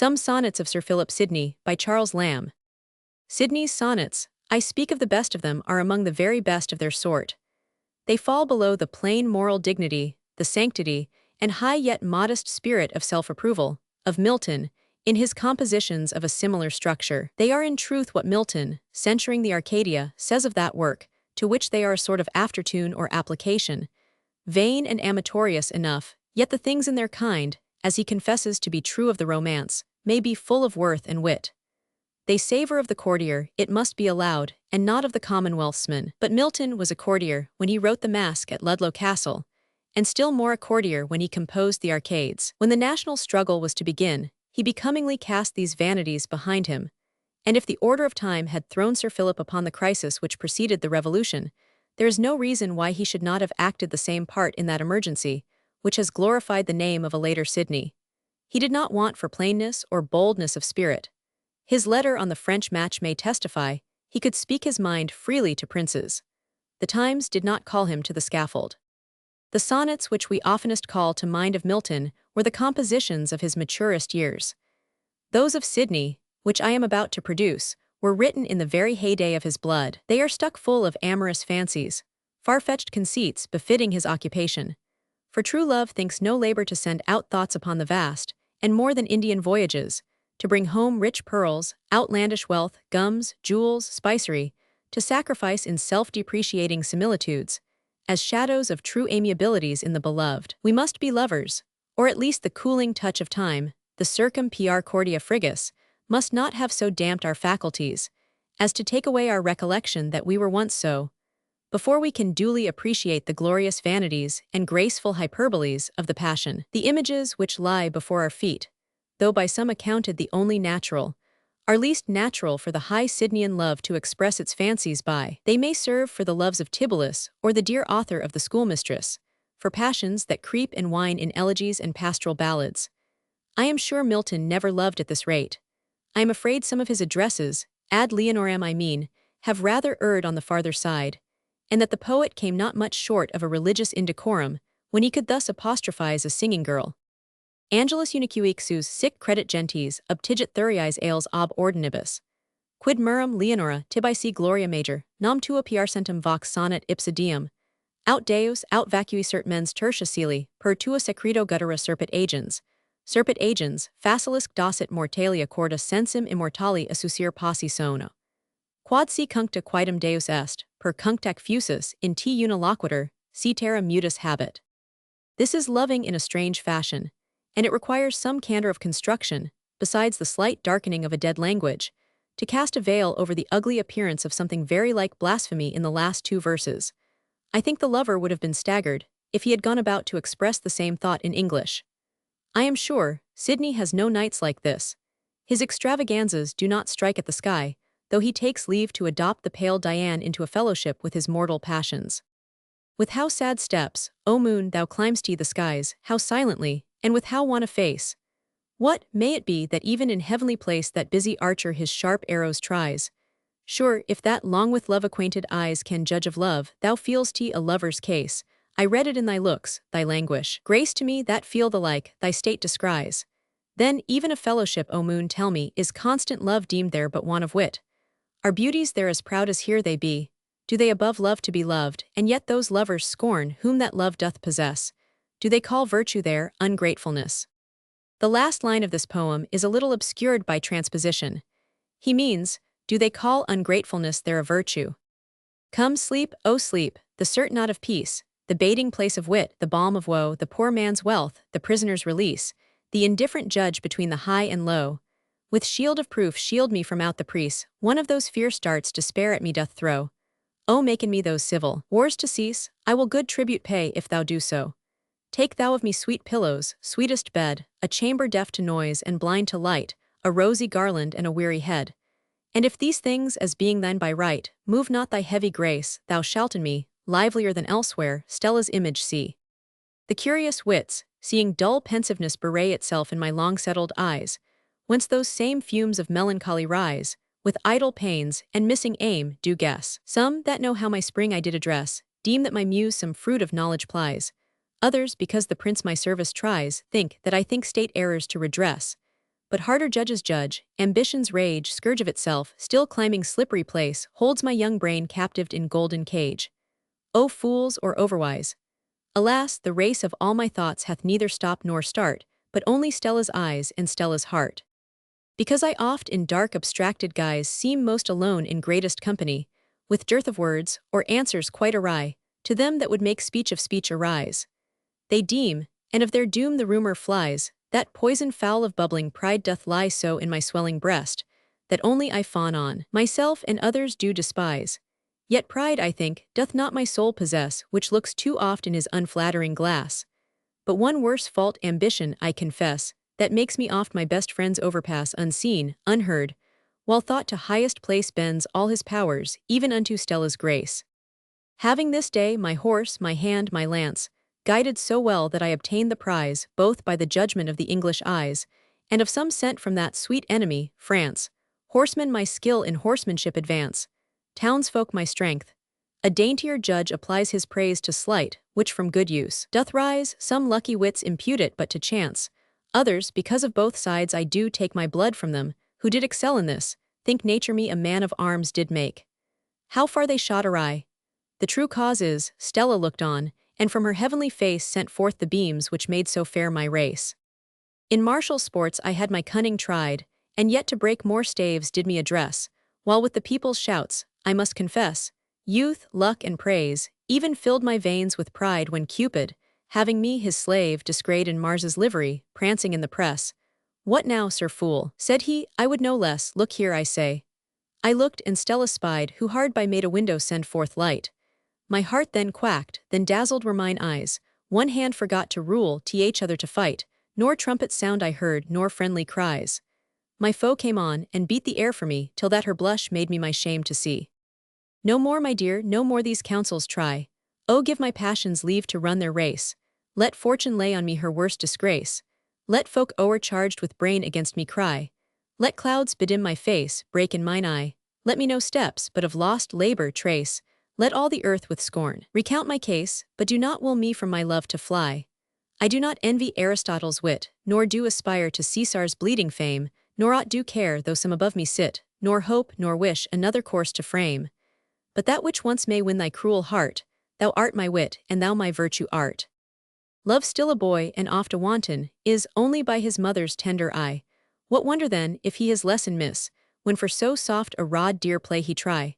Some Sonnets of Sir Philip Sidney, by Charles Lamb. Sidney's sonnets, I speak of the best of them, are among the very best of their sort. They fall below the plain moral dignity, the sanctity, and high yet modest spirit of self-approval, of Milton, in his compositions of a similar structure. They are in truth what Milton, censuring the Arcadia, says of that work, to which they are a sort of aftertune or application, vain and amatorious enough, yet the things in their kind, as he confesses to be true of the romance, may be full of worth and wit. They savor of the courtier, it must be allowed, and not of the commonwealthsman. But Milton was a courtier when he wrote the Masque at Ludlow Castle, and still more a courtier when he composed the Arcades. When the national struggle was to begin, he becomingly cast these vanities behind him, and if the order of time had thrown Sir Philip upon the crisis which preceded the Revolution, there is no reason why he should not have acted the same part in that emergency, which has glorified the name of a later Sidney. He did not want for plainness or boldness of spirit. His letter on the French match may testify, he could speak his mind freely to princes. The times did not call him to the scaffold. The sonnets which we oftenest call to mind of Milton were the compositions of his maturest years. Those of Sidney, which I am about to produce, were written in the very heyday of his blood. They are stuck full of amorous fancies, far-fetched conceits befitting his occupation. For true love thinks no labor to send out thoughts upon the vast, and more than Indian voyages, to bring home rich pearls, outlandish wealth, gums, jewels, spicery, to sacrifice in self-depreciating similitudes, as shadows of true amiabilities in the beloved. We must be lovers, or at least the cooling touch of time, the circum pr cordia frigus, must not have so damped our faculties, as to take away our recollection that we were once so, before we can duly appreciate the glorious vanities and graceful hyperboles of the passion. The images which lie before our feet, though by some accounted the only natural, are least natural for the high Sidneyan love to express its fancies by. They may serve for the loves of Tibullus or the dear author of the schoolmistress, for passions that creep and whine in elegies and pastoral ballads. I am sure Milton never loved at this rate. I am afraid some of his addresses, ad Leonorem I mean, have rather erred on the farther side, and that the poet came not much short of a religious indecorum when he could thus apostrophize a singing girl. Angelus unique sus sic credit gentes obtigit thuriis ales ob ordinibus. Quid murum Leonora tibi gloria major, nam tua piarcentum vox sonnet ipsa diem. Aut deus aut vacui cert mens tertia celi, per tua secreto guttera serpit agens, facilisque docet mortalia corda sensum immortali assusir passi sono. Quod si cuncta quidem deus est, per cunctac fusus, in te uniloquitur, si terra mutus habet. This is loving in a strange fashion, and it requires some candor of construction, besides the slight darkening of a dead language, to cast a veil over the ugly appearance of something very like blasphemy in the last two verses. I think the lover would have been staggered, if he had gone about to express the same thought in English. I am sure, Sidney has no nights like this. His extravaganzas do not strike at the sky, though he takes leave to adopt the pale Dian into a fellowship with his mortal passions. With how sad steps, O moon, thou climb'st the skies, how silently, and with how wan a face. What may it be that even in heavenly place that busy archer his sharp arrows tries? Sure, if that long with love acquainted eyes can judge of love, thou feel'st a lover's case. I read it in thy looks, thy languish. Grace to me that feel the like, thy state descries. Then even a fellowship, O moon, tell me, is constant love deemed there but want of wit? Are beauties there as proud as here they be? Do they above love to be loved, and yet those lovers scorn whom that love doth possess? Do they call virtue there ungratefulness? The last line of this poem is a little obscured by transposition. He means, do they call ungratefulness there a virtue? Come sleep, O sleep, the cert not of peace, the baiting place of wit, the balm of woe, the poor man's wealth, the prisoner's release, the indifferent judge between the high and low. With shield of proof shield me from out the priest, one of those fierce darts despair at me doth throw. O make in me those civil wars to cease, I will good tribute pay if thou do so. Take thou of me sweet pillows, sweetest bed, a chamber deaf to noise and blind to light, a rosy garland and a weary head. And if these things as being thine by right, move not thy heavy grace, thou shalt in me, livelier than elsewhere, Stella's image see. The curious wits, seeing dull pensiveness bewray itself in my long-settled eyes, whence those same fumes of melancholy rise, with idle pains and missing aim, do guess. Some, that know how my spring I did address, deem that my muse some fruit of knowledge plies. Others, because the prince my service tries, think that I think state errors to redress. but harder judges judge, ambition's rage, scourge of itself, still climbing slippery place, holds my young brain captived in golden cage. O fools or overwise! Alas, the race of all my thoughts hath neither stop nor start, but only Stella's eyes and Stella's heart. Because I oft in dark abstracted guise seem most alone in greatest company, with dearth of words, or answers quite awry, to them that would make speech of speech arise. They deem, and of their doom the rumor flies, that poison foul of bubbling pride doth lie so in my swelling breast, that only I fawn on myself and others do despise. Yet pride, I think, doth not my soul possess, which looks too oft in his unflattering glass. But one worse fault, ambition, I confess, that makes me oft my best friends overpass unseen, unheard, while thought to highest place bends all his powers, even unto Stella's grace. Having this day my horse, my hand, my lance, guided so well that I obtained the prize, both by the judgment of the English eyes, and of some sent from that sweet enemy, France. Horsemen my skill in horsemanship advance, townsfolk my strength. A daintier judge applies his praise to slight, which from good use doth rise, some lucky wits impute it but to chance. Others, because of both sides I do take my blood from them, who did excel in this, think nature me a man of arms did make. How far they shot awry! The true cause is, Stella looked on, and from her heavenly face sent forth the beams which made so fair my race. In martial sports I had my cunning tried, and yet to break more staves did me address, while with the people's shouts, I must confess, youth, luck, and praise, even filled my veins with pride when Cupid, having me his slave, disgrayed in Mars's livery, prancing in the press. What now, Sir Fool? Said he, I would no less, look here I say. I looked, and Stella spied, who hard by made a window send forth light. My heart then quacked, then dazzled were mine eyes, one hand forgot to rule, each other to fight, nor trumpet sound I heard, nor friendly cries. My foe came on, and beat the air for me, till that her blush made me my shame to see. No more, my dear, no more these counsels try. Oh, give my passions leave to run their race. Let fortune lay on me her worst disgrace. Let folk o'ercharged with brain against me cry. Let clouds bedim my face, break in mine eye. Let me no steps, but of lost labor trace. Let all the earth with scorn recount my case, but do not will me from my love to fly. I do not envy Aristotle's wit, nor do aspire to Caesar's bleeding fame, nor aught do care though some above me sit, nor hope nor wish another course to frame. But that which once may win thy cruel heart, thou art my wit, and thou my virtue art. Love still a boy, and oft a wanton, is only by his mother's tender eye. What wonder then, if he his lesson miss, when for so soft a rod dear play he try?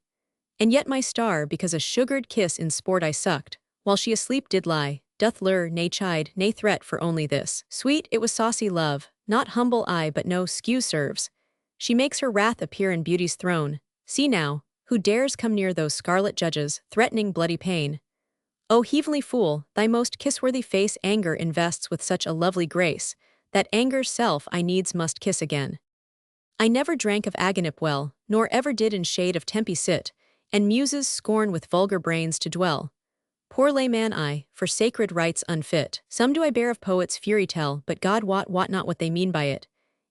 And yet my star, because a sugared kiss in sport I sucked, while she asleep did lie, doth lure, nay chide, nay threat for only this. Sweet, it was saucy love, not humble I but no skew serves. She makes her wrath appear in beauty's throne. See now, who dares come near those scarlet judges, threatening bloody pain? O heavenly fool, thy most kiss-worthy face anger invests with such a lovely grace, that anger's self I needs must kiss again. I never drank of agonip well, nor ever did in shade of Tempe sit, and muses scorn with vulgar brains to dwell. Poor layman I, for sacred rites unfit. Some do I bear of poets' fury tell, but God wot not what they mean by it.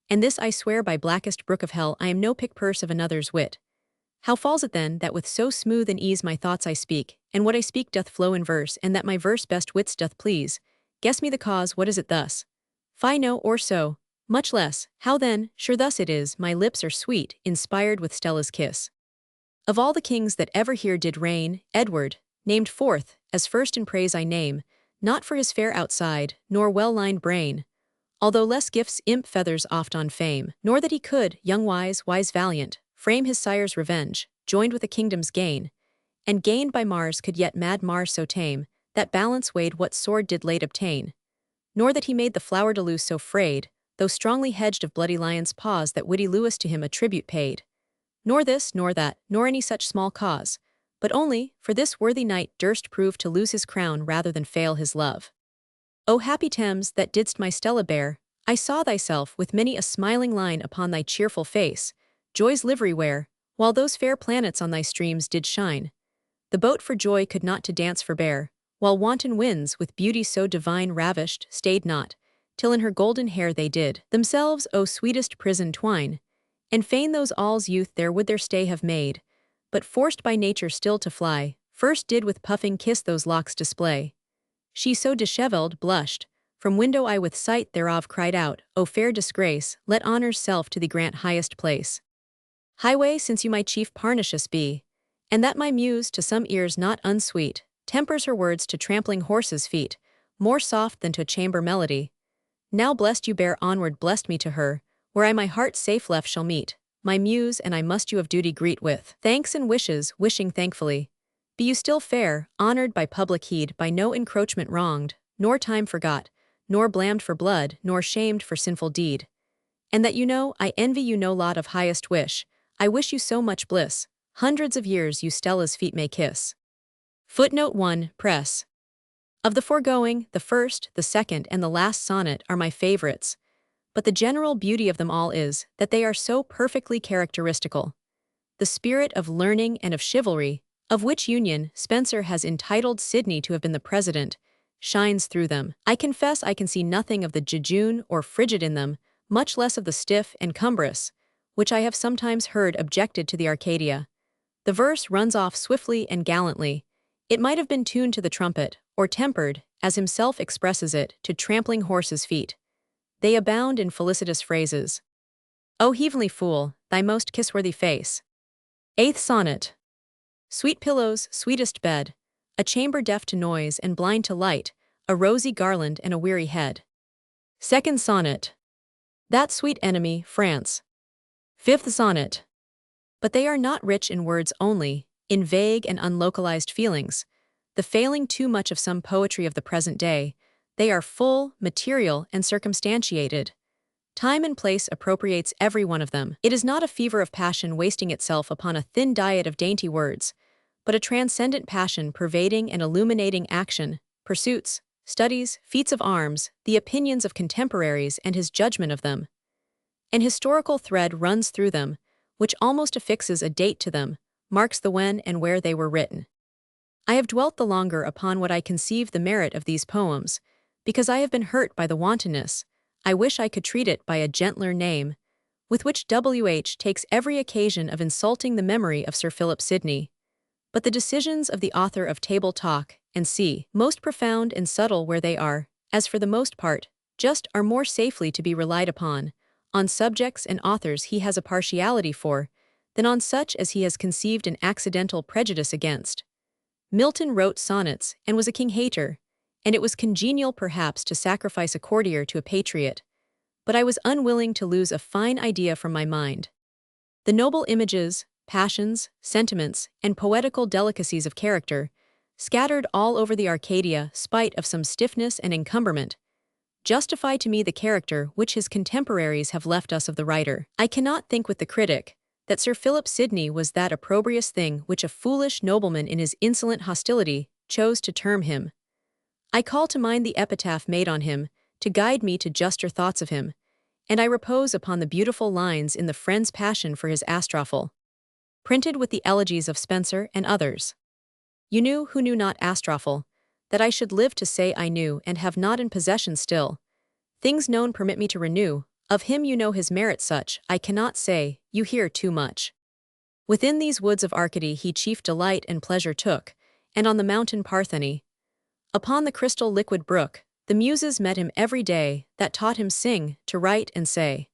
And this I swear by blackest brook of hell, I am no pick purse of another's wit. How falls it then, that with so smooth an ease my thoughts I speak, and what I speak doth flow in verse, and that my verse best wits doth please? Guess me the cause, what is it thus? Fie no, or so, much less, how then, sure thus it is, my lips are sweet, inspired with Stella's kiss. Of all the kings that ever here did reign, Edward, named forth, as first in praise I name, not for his fair outside, nor well-lined brain, although less gifts imp feathers oft on fame, nor that he could, young wise valiant, frame his sire's revenge, joined with a kingdom's gain, and gained by Mars could yet mad Mars so tame, that balance weighed what sword did late obtain, nor that he made the flower de luce so frayed, though strongly hedged of bloody lion's paws that witty Lewis to him a tribute paid. Nor this, nor that, nor any such small cause, but only, for this worthy knight durst prove to lose his crown rather than fail his love. O happy Thames, that didst my Stella bear, I saw thyself with many a smiling line upon thy cheerful face, joy's livery wear, while those fair planets on thy streams did shine. The boat for joy could not to dance forbear, while wanton winds with beauty so divine ravished, stayed not, till in her golden hair they did themselves, O sweetest prison, twine. And fain those all's youth there would their stay have made, but forced by nature still to fly, first did with puffing kiss those locks display. She so dishevelled, blushed, From window I with sight thereof cried out, O fair disgrace, let honour's self to thee grant highest place. Highway, since you my chief Parnassus be, and that my muse, to some ears not unsweet, tempers her words to trampling horses' feet, more soft than to a chamber melody. Now blessed you bear onward blessed me to her, where I my heart safe left shall meet, my muse and I must you of duty greet with thanks and wishes, wishing thankfully. Be you still fair, honoured by public heed, by no encroachment wronged, nor time forgot, nor blamed for blood, nor shamed for sinful deed. And that you know, I envy you no lot of highest wish, I wish you so much bliss, hundreds of years you Stella's feet may kiss. Footnote 1, Press. Of the foregoing, the first, the second, and the last sonnet are my favorites, but the general beauty of them all is that they are so perfectly characteristical. The spirit of learning and of chivalry, of which union Spenser has entitled Sidney to have been the president, shines through them. I confess I can see nothing of the jejune or frigid in them, much less of the stiff and cumbrous, which I have sometimes heard objected to the Arcadia. The verse runs off swiftly and gallantly. It might have been tuned to the trumpet, or tempered, as himself expresses it, to trampling horses' feet. They abound in felicitous phrases. O heavenly fool, thy most kiss-worthy face. 8th Sonnet. Sweet pillows, sweetest bed, a chamber deaf to noise and blind to light, a rosy garland and a weary head. 2nd Sonnet. That sweet enemy, France. 5th Sonnet. But they are not rich in words only, in vague and unlocalized feelings, the failing too much of some poetry of the present day. They are full, material, and circumstantiated. Time and place appropriates every one of them. It is not a fever of passion wasting itself upon a thin diet of dainty words, but a transcendent passion pervading and illuminating action, pursuits, studies, feats of arms, the opinions of contemporaries and his judgment of them. An historical thread runs through them, which almost affixes a date to them, marks the when and where they were written. I have dwelt the longer upon what I conceive the merit of these poems, because I have been hurt by the wantonness, I wish I could treat it by a gentler name, with which W.H. takes every occasion of insulting the memory of Sir Philip Sidney. But the decisions of the author of Table Talk and C, most profound and subtle where they are, as for the most part, just are more safely to be relied upon, on subjects and authors he has a partiality for, than on such as he has conceived an accidental prejudice against. Milton wrote sonnets and was a king-hater, and it was congenial perhaps to sacrifice a courtier to a patriot, but I was unwilling to lose a fine idea from my mind. The noble images, passions, sentiments, and poetical delicacies of character, scattered all over the Arcadia spite of some stiffness and encumberment, justify to me the character which his contemporaries have left us of the writer. I cannot think with the critic that Sir Philip Sidney was that opprobrious thing which a foolish nobleman in his insolent hostility chose to term him. I call to mind the epitaph made on him, to guide me to juster thoughts of him, and I repose upon the beautiful lines in the friend's passion for his Astrophel, printed with the elegies of Spenser and others. You knew who knew not Astrophel, that I should live to say I knew and have not in possession still. Things known permit me to renew, of him you know his merit such, I cannot say, you hear too much. Within these woods of Arcady he chief delight and pleasure took, and on the mountain Partheny, upon the crystal liquid brook, the Muses met him every day, that taught him sing, to write and say.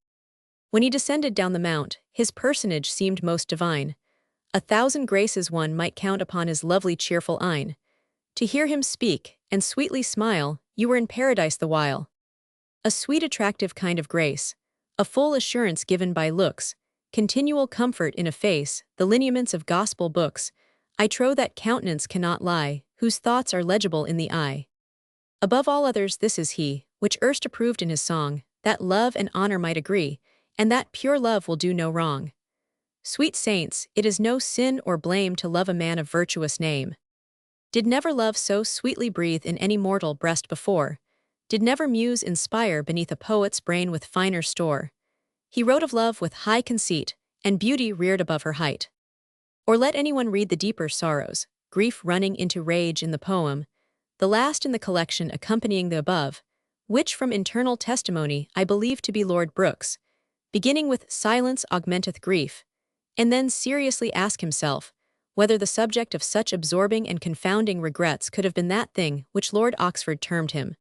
When he descended down the mount, his personage seemed most divine. 1,000 graces one might count upon his lovely cheerful eyne. To hear him speak, and sweetly smile, you were in paradise the while. A sweet attractive kind of grace, a full assurance given by looks, continual comfort in a face, the lineaments of gospel books, I trow that countenance cannot lie, whose thoughts are legible in the eye. Above all others this is he, which erst approved in his song, that love and honor might agree, and that pure love will do no wrong. Sweet saints, it is no sin or blame to love a man of virtuous name. Did never love so sweetly breathe in any mortal breast before? Did never muse inspire beneath a poet's brain with finer store? He wrote of love with high conceit, and beauty reared above her height. Or let anyone read the deeper sorrows, grief running into rage in the poem, the last in the collection accompanying the above, which from internal testimony I believe to be Lord Brooke's, beginning with silence augmenteth grief, and then seriously ask himself, whether the subject of such absorbing and confounding regrets could have been that thing which Lord Oxford termed him